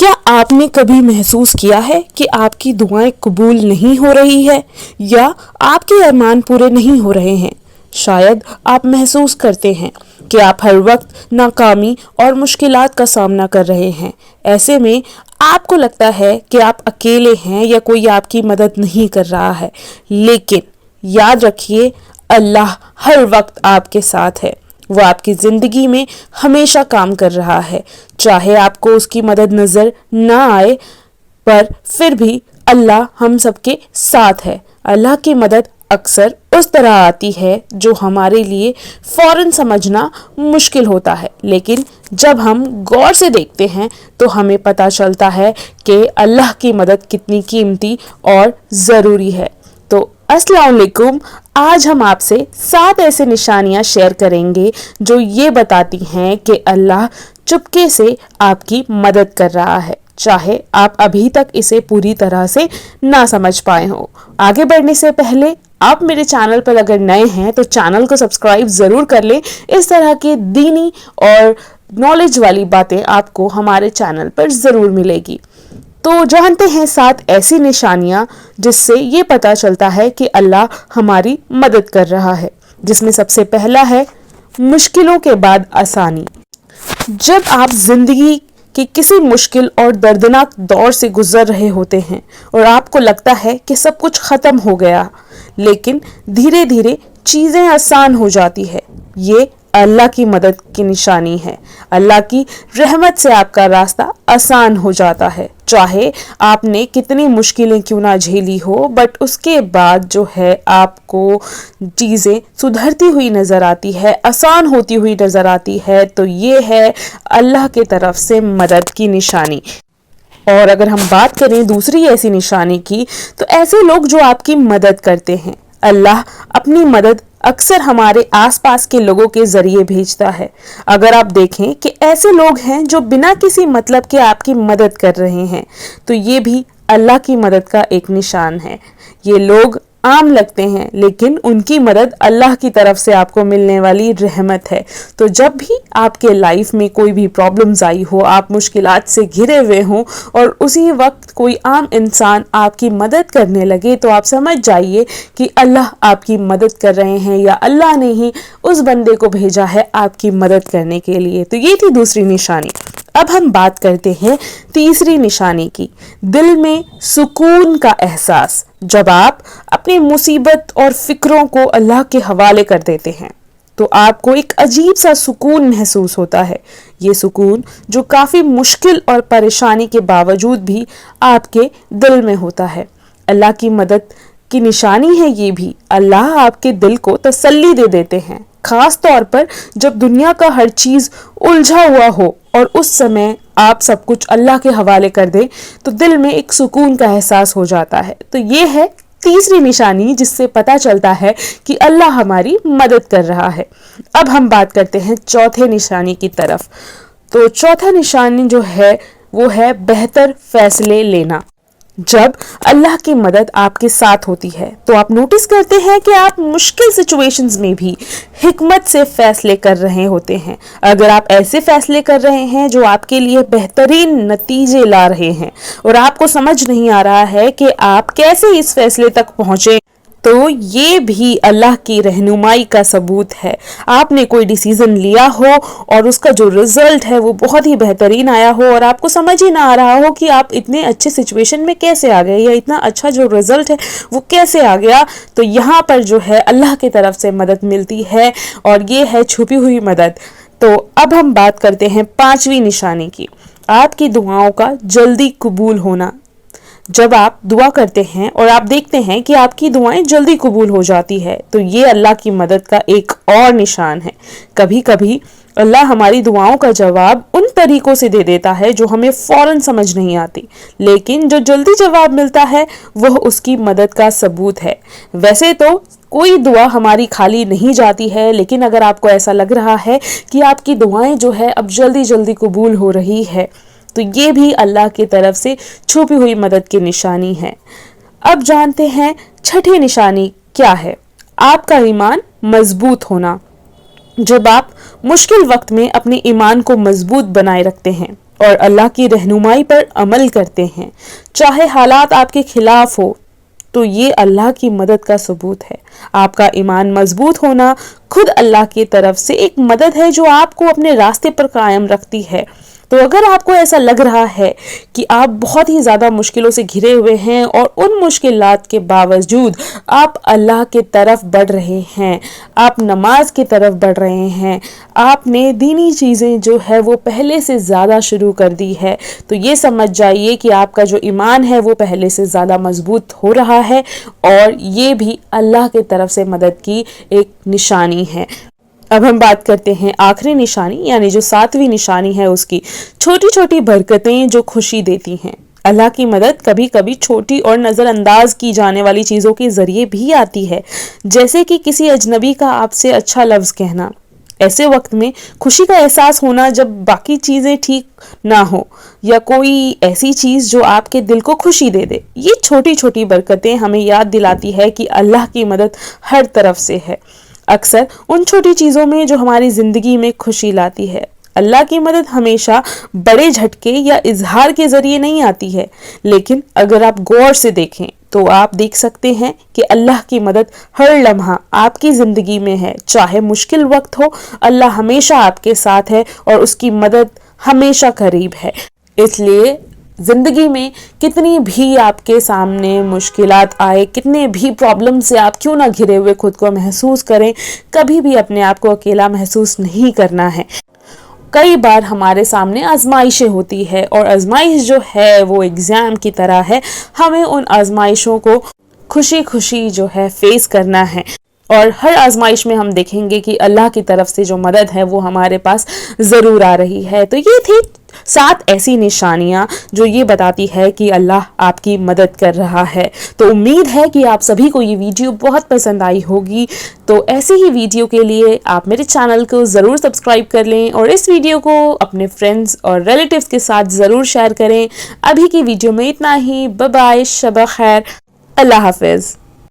क्या आपने कभी महसूस किया है कि आपकी दुआएं कबूल नहीं हो रही है या आपके अरमान पूरे नहीं हो रहे हैं? शायद आप महसूस करते हैं कि आप हर वक्त नाकामी और मुश्किलात का सामना कर रहे हैं। ऐसे में आपको लगता है कि आप अकेले हैं या कोई आपकी मदद नहीं कर रहा है, लेकिन याद रखिए, अल्लाह हर वक्त आपके साथ है। वो आपकी जिंदगी में हमेशा काम कर रहा है, चाहे आपको उसकी मदद नजर ना आए, पर फिर भी अल्लाह हम सबके साथ है। अल्लाह की मदद अक्सर उस तरह आती है जो हमारे लिए फौरन समझना मुश्किल होता है, लेकिन जब हम गौर से देखते हैं तो हमें पता चलता है कि अल्लाह की मदद कितनी कीमती और ज़रूरी है। तो अस्सलाम वालेकुम, आज हम आपसे 7 ऐसे निशानियां शेयर करेंगे जो ये बताती हैं कि अल्लाह चुपके से आपकी मदद कर रहा है, चाहे आप अभी तक इसे पूरी तरह से ना समझ पाए हो। आगे बढ़ने से पहले आप मेरे चैनल पर अगर नए हैं तो चैनल को सब्सक्राइब ज़रूर कर लें। इस तरह के दीनी और नॉलेज वाली बातें आपको हमारे चैनल पर ज़रूर मिलेगी। तो जानते हैं 7 ऐसी निशानियां जिससे ये पता चलता है कि अल्लाह हमारी मदद कर रहा है, जिसमें सबसे पहला है मुश्किलों के बाद आसानी। जब आप जिंदगी कि किसी मुश्किल और दर्दनाक दौर से गुजर रहे होते हैं और आपको लगता है कि सब कुछ खत्म हो गया, लेकिन धीरे धीरे चीजें आसान हो जाती है, ये अल्लाह की मदद की निशानी है। अल्लाह की रहमत से आपका रास्ता आसान हो जाता है, चाहे आपने कितनी मुश्किलें क्यों ना झेली हो, बट उसके बाद जो है आपको चीज़ें सुधरती हुई नज़र आती है, आसान होती हुई नज़र आती है, तो ये है अल्लाह की तरफ से मदद की निशानी। और अगर हम बात करें दूसरी ऐसी निशानी की, तो ऐसे लोग जो आपकी मदद करते हैं, अल्लाह अपनी मदद अक्सर हमारे आसपास के लोगों के जरिए भेजता है। अगर आप देखें कि ऐसे लोग हैं जो बिना किसी मतलब के आपकी मदद कर रहे हैं, तो ये भी अल्लाह की मदद का एक निशान है। ये लोग आम लगते हैं, लेकिन उनकी मदद अल्लाह की तरफ से आपको मिलने वाली रहमत है। तो जब भी आपके लाइफ में कोई भी प्रॉब्लम्स आई हो, आप मुश्किलात से घिरे हुए हों और उसी वक्त कोई आम इंसान आपकी मदद करने लगे, तो आप समझ जाइए कि अल्लाह आपकी मदद कर रहे हैं या अल्लाह ने ही उस बंदे को भेजा है आपकी मदद करने के लिए। तो ये थी दूसरी निशानी। अब हम बात करते हैं तीसरी निशानी की, दिल में सुकून का एहसास। जब आप अपनी मुसीबत और फिक्रों को अल्लाह के हवाले कर देते हैं तो आपको एक अजीब सा सुकून महसूस होता है। ये सुकून जो काफ़ी मुश्किल और परेशानी के बावजूद भी आपके दिल में होता है। अल्लाह की मदद की निशानी है ये भी। अल्लाह आपके दिल को तसल्ली दे देते हैं, खास तौर पर जब दुनिया का हर चीज़ उलझा हुआ हो और उस समय आप सब कुछ अल्लाह के हवाले कर दें तो दिल में एक सुकून का एहसास हो जाता है। तो ये है तीसरी निशानी जिससे पता चलता है कि अल्लाह हमारी मदद कर रहा है। अब हम बात करते हैं चौथे निशानी की तरफ। तो चौथा निशानी जो है वो है बेहतर फैसले लेना। जब अल्लाह की मदद आपके साथ होती है तो आप नोटिस करते हैं कि आप मुश्किल सिचुएशंस में भी हिकमत से फैसले कर रहे होते हैं। अगर आप ऐसे फैसले कर रहे हैं जो आपके लिए बेहतरीन नतीजे ला रहे हैं और आपको समझ नहीं आ रहा है कि आप कैसे इस फैसले तक पहुंचे, तो ये भी अल्लाह की रहनुमाई का सबूत है। आपने कोई डिसीजन लिया हो और उसका जो रिजल्ट है वो बहुत ही बेहतरीन आया हो और आपको समझ ही ना आ रहा हो कि आप इतने अच्छे सिचुएशन में कैसे आ गए या इतना अच्छा जो रिजल्ट है वो कैसे आ गया, तो यहाँ पर जो है अल्लाह की तरफ से मदद मिलती है और ये है छुपी हुई मदद। तो अब हम बात करते हैं 5वीं निशानी की, आपकी दुआओं का जल्दी कबूल होना। जब आप दुआ करते हैं और आप देखते हैं कि आपकी दुआएं जल्दी कबूल हो जाती है, तो ये अल्लाह की मदद का एक और निशान है। कभी कभी अल्लाह हमारी दुआओं का जवाब उन तरीकों से दे देता है जो हमें फौरन समझ नहीं आती, लेकिन जो जल्दी जवाब मिलता है वह उसकी मदद का सबूत है। वैसे तो कोई दुआ हमारी खाली नहीं जाती है, लेकिन अगर आपको ऐसा लग रहा है कि आपकी दुआएं जो है अब जल्दी जल्दी कबूल हो रही है, तो ये भी अल्लाह की तरफ से छुपी हुई मदद की निशानी है। अब जानते हैं 6ठी निशानी क्या है, आपका ईमान मजबूत होना। जब आप मुश्किल वक्त में अपने ईमान को मजबूत बनाए रखते हैं اور اللہ کی رہنمائی پر عمل کرتے ہیں، چاہے حالات آپ کے خلاف ہو، تو یہ اللہ کی مدد کا ثبوت ہے۔ آپ کا ایمان مضبوط ہونا خود اللہ کی طرف سے ایک مدد ہے جو آپ کو اپنے راستے پر قائم رکھتی ہے۔ تو اگر آپ کو ایسا لگ رہا ہے کہ آپ بہت ہی زیادہ مشکلوں سے گھرے ہوئے ہیں اور ان مشکلات کے باوجود آپ اللہ کی طرف بڑھ رہے ہیں، آپ نماز کی طرف بڑھ رہے ہیں، آپ نے دینی چیزیں جو ہے وہ پہلے سے زیادہ شروع کر دی ہے، تو یہ سمجھ جائیے کہ آپ کا جو ایمان ہے وہ پہلے سے زیادہ مضبوط ہو رہا ہے، اور یہ بھی اللہ کی طرف سے مدد کی ایک نشانی ہے۔ اب ہم بات کرتے ہیں آخری نشانی، یعنی جو 7ویں نشانی ہے اس کی، چھوٹی چھوٹی برکتیں جو خوشی دیتی ہیں۔ اللہ کی مدد کبھی کبھی چھوٹی اور نظر انداز کی جانے والی چیزوں کے ذریعے بھی آتی ہے، جیسے کہ کسی اجنبی کا آپ سے اچھا لفظ کہنا، ایسے وقت میں خوشی کا احساس ہونا جب باقی چیزیں ٹھیک نہ ہو، یا کوئی ایسی چیز جو آپ کے دل کو خوشی دے دے۔ یہ چھوٹی چھوٹی برکتیں ہمیں یاد دلاتی ہے کہ اللہ کی مدد ہر طرف سے ہے۔ اکثر ان چھوٹی چیزوں میں جو ہماری زندگی میں خوشی لاتی ہے۔ اللہ کی مدد ہمیشہ بڑے جھٹکے یا اظہار کے ذریعے نہیں آتی ہے، لیکن اگر آپ غور سے دیکھیں تو آپ دیکھ سکتے ہیں کہ اللہ کی مدد ہر لمحہ آپ کی زندگی میں ہے، چاہے مشکل وقت ہو، اللہ ہمیشہ آپ کے ساتھ ہے اور اس کی مدد ہمیشہ قریب ہے۔ اس لیے زندگی میں کتنی بھی آپ کے سامنے مشکلات آئے، کتنے بھی پرابلم سے آپ کیوں نہ گھرے ہوئے خود کو محسوس کریں، کبھی بھی اپنے آپ کو اکیلا محسوس نہیں کرنا ہے۔ کئی بار ہمارے سامنے آزمائشیں ہوتی ہے، اور آزمائش جو ہے وہ ایگزام کی طرح ہے، ہمیں ان آزمائشوں کو خوشی خوشی جو ہے فیس کرنا ہے، اور ہر آزمائش میں ہم دیکھیں گے کہ اللہ کی طرف سے جو مدد ہے وہ ہمارے پاس ضرور آ رہی ہے۔ تو یہ تھی 7 ایسی نشانیاں جو یہ بتاتی ہے کہ اللہ آپ کی مدد کر رہا ہے۔ تو امید ہے کہ آپ سبھی کو یہ ویڈیو بہت پسند آئی ہوگی، تو ایسی ہی ویڈیو کے لیے آپ میرے چینل کو ضرور سبسکرائب کر لیں، اور اس ویڈیو کو اپنے فرینڈز اور ریلیٹیوز کے ساتھ ضرور شیئر کریں۔ ابھی کی ویڈیو میں اتنا ہی، بائے بائے، شب خیر، اللہ حافظ۔